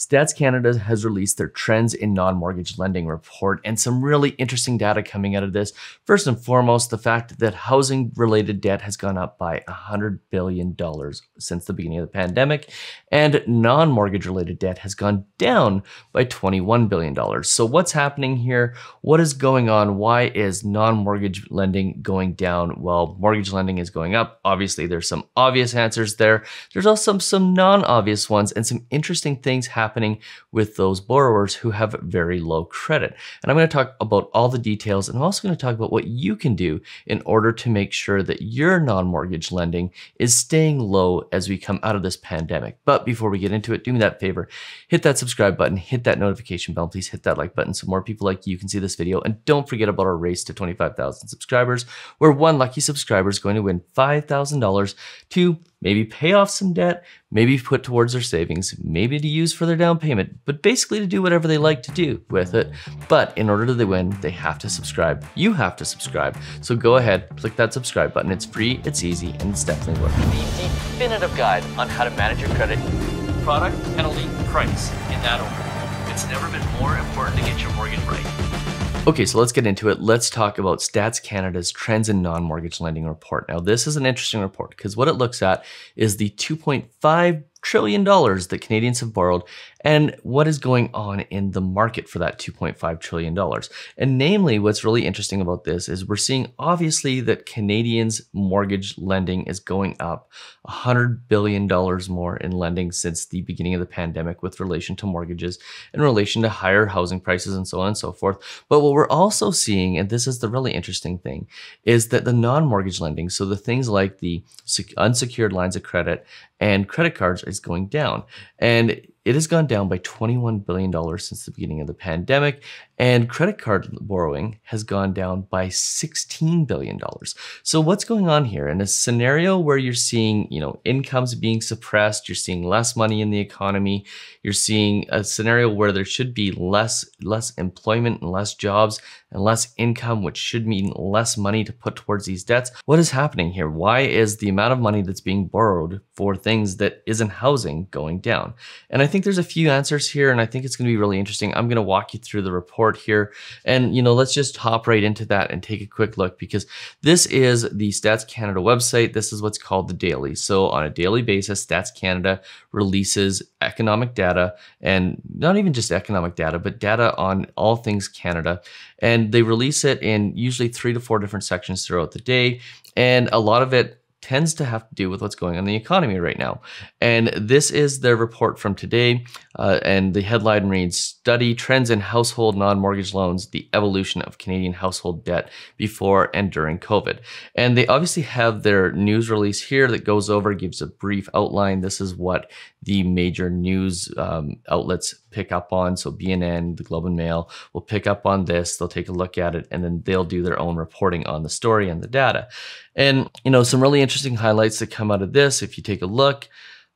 Stats Canada has released their Trends in Non-Mortgage Lending report, and some really interesting data coming out of this. First and foremost, the fact that housing-related debt has gone up by $100 billion since the beginning of the pandemic, and non-mortgage related debt has gone down by $21 billion. So what's happening here? What is going on? Why is non-mortgage lending going down while mortgage lending is going up? Obviously, there's some obvious answers there. There's also some non-obvious ones and some interesting things happening with those borrowers who have very low credit. And I'm going to talk about all the details, and I'm also going to talk about what you can do in order to make sure that your non-mortgage lending is staying low as we come out of this pandemic. But before we get into it, do me that favor, hit that subscribe button, hit that notification bell, please hit that like button so more people like you can see this video. And don't forget about our race to 25,000 subscribers, where one lucky subscriber is going to win $5,000 to maybe pay off some debt, maybe put towards their savings, maybe to use for their down payment, but basically to do whatever they like to do with it. But in order to win, they have to subscribe. You have to subscribe. So go ahead, click that subscribe button. It's free, it's easy, and it's definitely worth it. The definitive guide on how to manage your credit, product, penalty, price, in that order. It's never been more important to get your mortgage right. Okay, so let's get into it. Let's talk about Stats Canada's Trends in Non-Mortgage Lending report. Now, this is an interesting report because what it looks at is the $2.5 trillion that Canadians have borrowed and what is going on in the market for that $2.5 trillion. And namely, what's really interesting about this is we're seeing obviously that Canadians' mortgage lending is going up $100 billion more in lending since the beginning of the pandemic with relation to mortgages, in relation to higher housing prices and so on and so forth. But what we're also seeing, and this is the really interesting thing, is that the non-mortgage lending, so the things like the unsecured lines of credit and credit cards, is going down. And it has gone down by $21 billion since the beginning of the pandemic, and credit card borrowing has gone down by $16 billion. So what's going on here? In a scenario where you're seeing, incomes being suppressed, you're seeing less money in the economy, you're seeing a scenario where there should be less employment and less jobs and less income, which should mean less money to put towards these debts. What is happening here? Why is the amount of money that's being borrowed for things that isn't housing going down? And I think there's a few answers here, and I think it's going to be really interesting. I'm going to walk you through the report here, and let's just hop right into that and take a quick look, because this is the Stats Canada website. This is what's called the daily. So on a daily basis, Stats Canada releases economic data, and not even just economic data, but data on all things Canada. And they release it in usually 3 to 4 different sections throughout the day, and a lot of it tends to have to do with what's going on in the economy right now. And this is their report from today, and the headline reads, Study Trends in Household Non-Mortgage Loans, the Evolution of Canadian Household Debt Before and During COVID. And they obviously have their news release here that goes over, gives a brief outline. This is what the major news outlets pick up on. So BNN, the Globe and Mail will pick up on this, they'll take a look at it, and then they'll do their own reporting on the story and the data. And, some really interesting highlights that come out of this, if you take a look,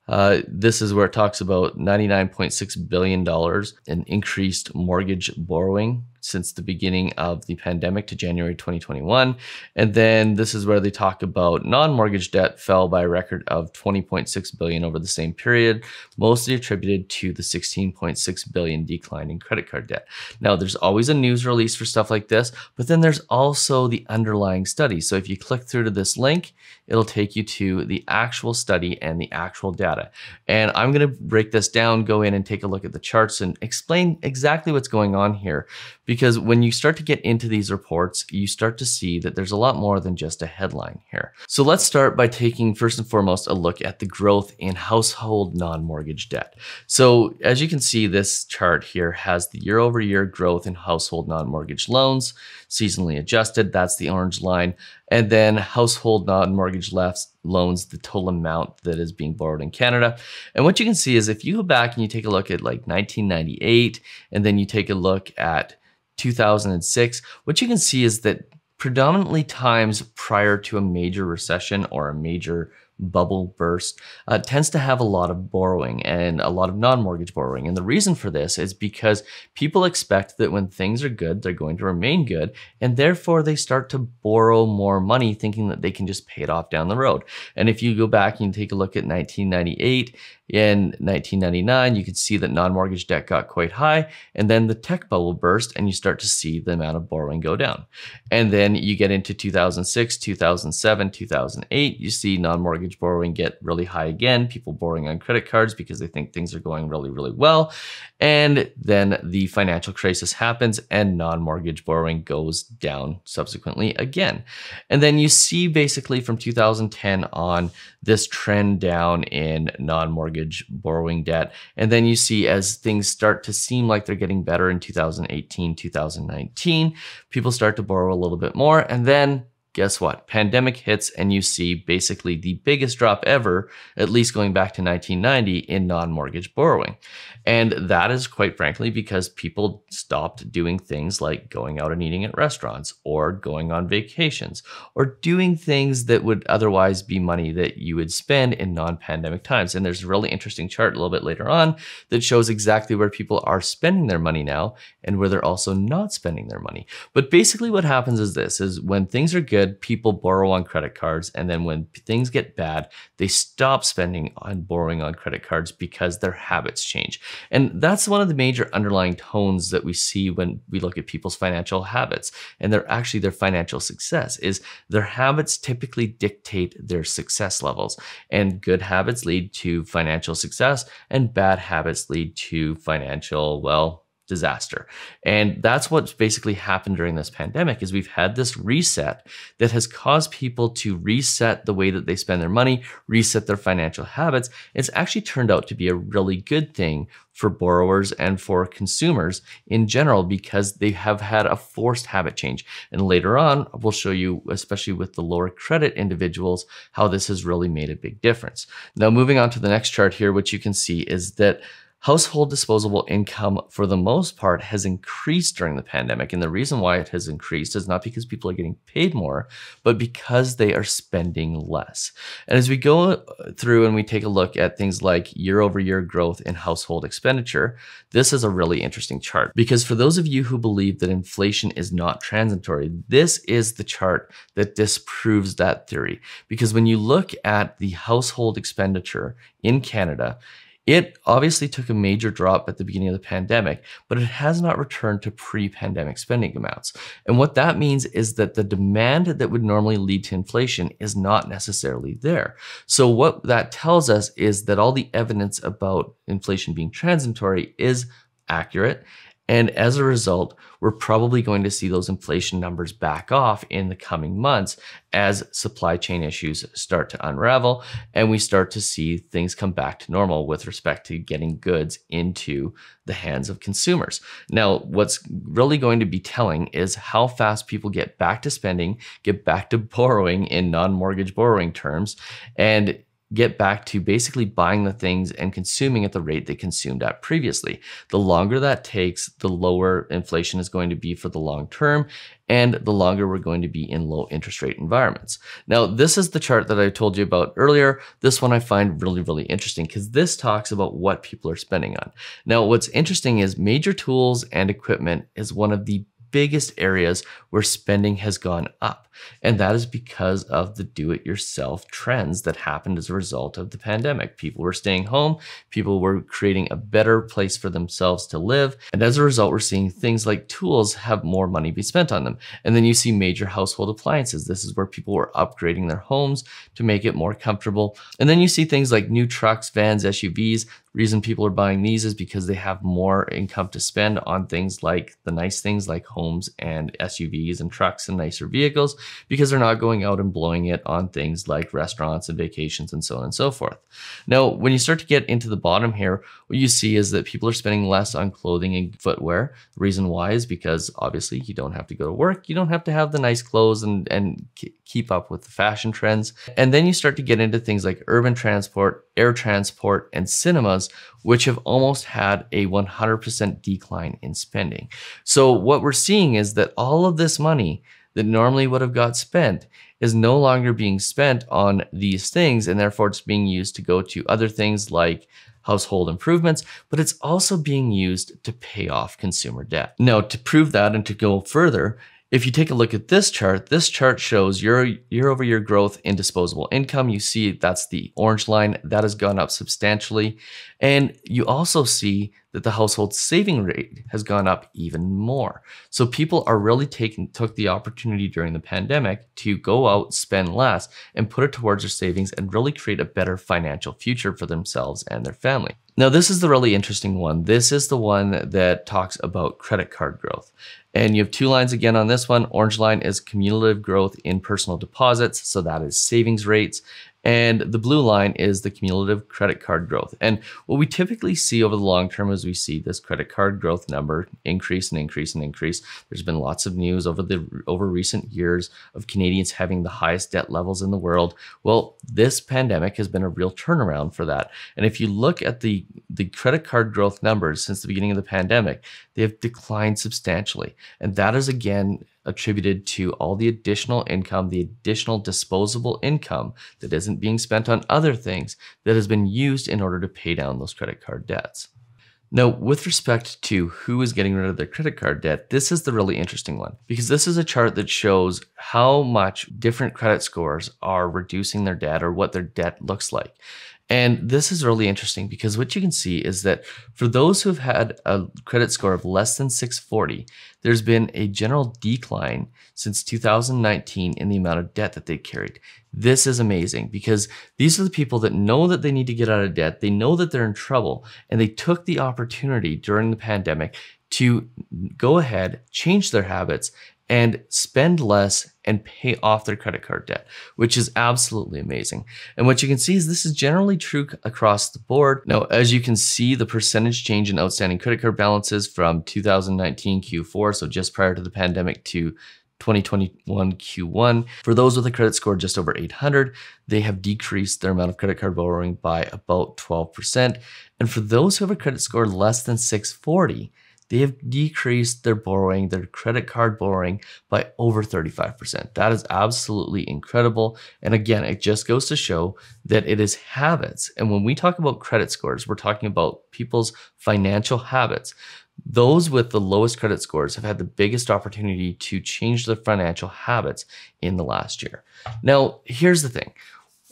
this is where it talks about $99.6 billion in increased mortgage borrowing since the beginning of the pandemic to January 2021. And then this is where they talk about non-mortgage debt fell by a record of $20.6 billion over the same period, mostly attributed to the $16.6 billion decline in credit card debt. Now, there's always a news release for stuff like this, but then there's also the underlying study. So if you click through to this link, it'll take you to the actual study and the actual data. And I'm going to break this down, go in and take a look at the charts and explain exactly what's going on here. Because when you start to get into these reports, you start to see that there's a lot more than just a headline here. So let's start by taking first and foremost a look at the growth in household non-mortgage debt. So as you can see, this chart here has the year-over-year growth in household non-mortgage loans, seasonally adjusted, that's the orange line, and then household non-mortgage loans, the total amount that is being borrowed in Canada. And what you can see is if you go back and you take a look at like 1998, and then you take a look at 2006, what you can see is that predominantly times prior to a major recession or a major bubble burst tends to have a lot of borrowing and a lot of non-mortgage borrowing. And the reason for this is because people expect that when things are good, they're going to remain good. And therefore they start to borrow more money thinking that they can just pay it off down the road. And if you go back and take a look at 1998 In 1999, you could see that non-mortgage debt got quite high, and then the tech bubble burst and you start to see the amount of borrowing go down. And then you get into 2006, 2007, 2008, you see non-mortgage borrowing get really high again, people borrowing on credit cards because they think things are going really, really well. And then the financial crisis happens and non-mortgage borrowing goes down subsequently again. And then you see basically from 2010 on this trend down in non-mortgage borrowing debt. And then you see as things start to seem like they're getting better in 2018, 2019, people start to borrow a little bit more. And then guess what? Pandemic hits and you see basically the biggest drop ever, at least going back to 1990, in non-mortgage borrowing. And that is quite frankly because people stopped doing things like going out and eating at restaurants or going on vacations or doing things that would otherwise be money that you would spend in non-pandemic times. And there's a really interesting chart a little bit later on that shows exactly where people are spending their money now and where they're also not spending their money. But basically what happens is this, is when things are good, people borrow on credit cards. And then when things get bad, they stop spending on borrowing on credit cards because their habits change. And that's one of the major underlying tones that we see when we look at people's financial habits. And they're actually their financial success is their habits typically dictate their success levels. And good habits lead to financial success and bad habits lead to financial, well, disaster. And that's what's basically happened during this pandemic is we've had this reset that has caused people to reset the way that they spend their money, reset their financial habits. It's actually turned out to be a really good thing for borrowers and for consumers in general because they have had a forced habit change. And later on, we'll show you, especially with the lower credit individuals, how this has really made a big difference. Now, moving on to the next chart here, what you can see is that household disposable income, for the most part, has increased during the pandemic. And the reason why it has increased is not because people are getting paid more, but because they are spending less. And as we go through and we take a look at things like year-over-year growth in household expenditure, this is a really interesting chart. Because for those of you who believe that inflation is not transitory, this is the chart that disproves that theory. Because when you look at the household expenditure in Canada, it obviously took a major drop at the beginning of the pandemic, but it has not returned to pre-pandemic spending amounts. And what that means is that the demand that would normally lead to inflation is not necessarily there. So what that tells us is that all the evidence about inflation being transitory is accurate. And as a result, we're probably going to see those inflation numbers back off in the coming months as supply chain issues start to unravel and we start to see things come back to normal with respect to getting goods into the hands of consumers. Now, what's really going to be telling is how fast people get back to spending, get back to borrowing in non-mortgage borrowing terms, and get back to basically buying the things and consuming at the rate they consumed at previously. The longer that takes, the lower inflation is going to be for the long term, and the longer we're going to be in low interest rate environments. Now, this is the chart that I told you about earlier. This one I find really, really interesting because this talks about what people are spending on. Now, what's interesting is major tools and equipment is one of the biggest areas where spending has gone up. And that is because of the do-it-yourself trends that happened as a result of the pandemic. People were staying home, people were creating a better place for themselves to live. And as a result, we're seeing things like tools have more money be spent on them. And then you see major household appliances. This is where people were upgrading their homes to make it more comfortable. And then you see things like new trucks, vans, SUVs. Reason people are buying these is because they have more income to spend on things like the nice things like homes and SUVs and trucks and nicer vehicles because they're not going out and blowing it on things like restaurants and vacations and so on and so forth. Now, when you start to get into the bottom here, what you see is that people are spending less on clothing and footwear. The reason why is because obviously you don't have to go to work. You don't have to have the nice clothes and keep up with the fashion trends. And then you start to get into things like urban transport, air transport, and cinemas, which have almost had a 100% decline in spending. So what we're seeing is that all of this money that normally would have got spent is no longer being spent on these things, and therefore it's being used to go to other things like household improvements, but it's also being used to pay off consumer debt. Now, to prove that and to go further, If you take a look at this chart shows year-over-year growth in disposable income. You see that's the orange line. That has gone up substantially. And you also see that the household saving rate has gone up even more. So people are really took the opportunity during the pandemic to go out, spend less, and put it towards their savings and really create a better financial future for themselves and their family. Now, this is the really interesting one. This is the one that talks about credit card growth. And you have two lines again on this one. Orange line is cumulative growth in personal deposits. So that is savings rates. And the blue line is the cumulative credit card growth. And what we typically see over the long term is we see this credit card growth number increase and increase and increase. There's been lots of news over recent years of Canadians having the highest debt levels in the world. Well, this pandemic has been a real turnaround for that. And if you look at the credit card growth numbers since the beginning of the pandemic, they have declined substantially. And that is again attributed to all the additional income, the additional disposable income that isn't being spent on other things that has been used in order to pay down those credit card debts. Now, with respect to who is getting rid of their credit card debt, this is the really interesting one, because this is a chart that shows how much different credit scores are reducing their debt or what their debt looks like. And this is really interesting because what you can see is that for those who have had a credit score of less than 640, there's been a general decline since 2019 in the amount of debt that they carried. This is amazing because these are the people that know that they need to get out of debt. They know that they're in trouble, and they took the opportunity during the pandemic to go ahead, change their habits, and spend less and pay off their credit card debt, which is absolutely amazing. And what you can see is this is generally true across the board. Now, as you can see, the percentage change in outstanding credit card balances from 2019 Q4, so just prior to the pandemic, to 2021 Q1. For those with a credit score just over 800, they have decreased their amount of credit card borrowing by about 12%. And for those who have a credit score less than 640, they have decreased their borrowing, their credit card borrowing, by over 35%. That is absolutely incredible. And again, it just goes to show that it is habits. And when we talk about credit scores, we're talking about people's financial habits. Those with the lowest credit scores have had the biggest opportunity to change their financial habits in the last year. Now, here's the thing.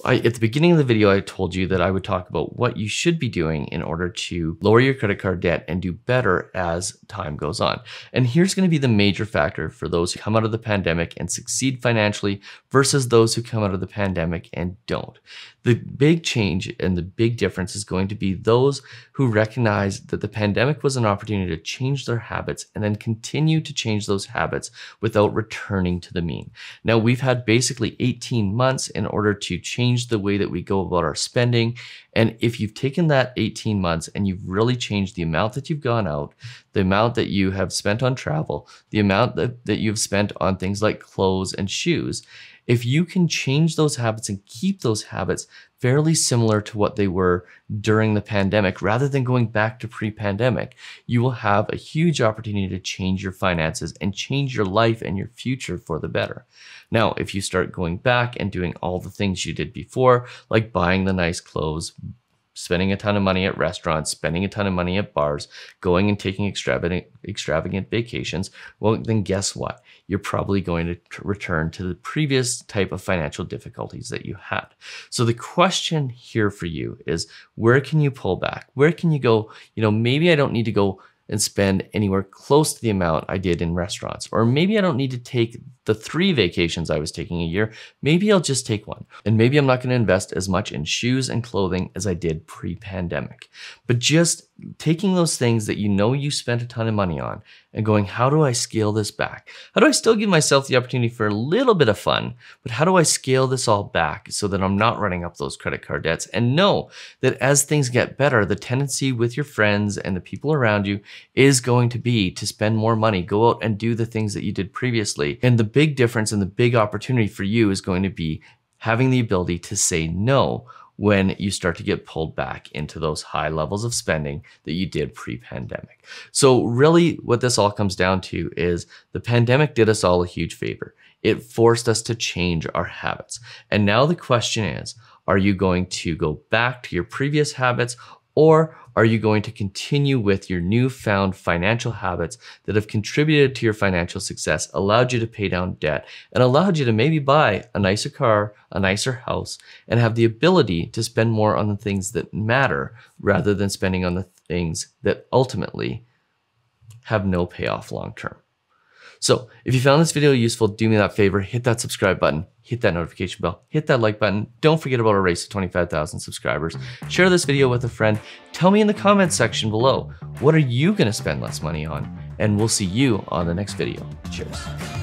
At the beginning of the video, I told you that I would talk about what you should be doing in order to lower your credit card debt and do better as time goes on. And here's going to be the major factor for those who come out of the pandemic and succeed financially versus those who come out of the pandemic and don't. The big change and the big difference is going to be those who recognize that the pandemic was an opportunity to change their habits and then continue to change those habits without returning to the mean. Now, we've had basically 18 months in order to change the way that we go about our spending. And if you've taken that 18 months and you've really changed the amount that you've gone out, the amount that you have spent on travel, the amount that you've spent on things like clothes and shoes, if you can change those habits and keep those habits fairly similar to what they were during the pandemic, rather than going back to pre-pandemic, you will have a huge opportunity to change your finances and change your life and your future for the better. Now, if you start going back and doing all the things you did before, like buying the nice clothes, spending a ton of money at restaurants, spending a ton of money at bars, going and taking extravagant vacations, well, then guess what? You're probably going to return to the previous type of financial difficulties that you had. So the question here for you is, where can you pull back? Where can you go, maybe I don't need to go and spend anywhere close to the amount I did in restaurants. Or maybe I don't need to take the 3 vacations I was taking a year. Maybe I'll just take 1. And maybe I'm not going to invest as much in shoes and clothing as I did pre-pandemic. But just taking those things that you spent a ton of money on and going, how do I scale this back? How do I still give myself the opportunity for a little bit of fun, but how do I scale this all back so that I'm not running up those credit card debts? And know that as things get better, the tendency with your friends and the people around you is going to be to spend more money, go out and do the things that you did previously. And the big difference and the big opportunity for you is going to be having the ability to say no when you start to get pulled back into those high levels of spending that you did pre-pandemic. So really what this all comes down to is the pandemic did us all a huge favor. It forced us to change our habits. And now the question is, are you going to go back to your previous habits, Or are you going to continue with your newfound financial habits that have contributed to your financial success, allowed you to pay down debt, and allowed you to maybe buy a nicer car, a nicer house, and have the ability to spend more on the things that matter rather than spending on the things that ultimately have no payoff long term? So if you found this video useful, do me that favor, hit that subscribe button, hit that notification bell, hit that like button. Don't forget about our race to 25,000 subscribers. Share this video with a friend. Tell me in the comments section below, what are you gonna spend less money on? And we'll see you on the next video. Cheers.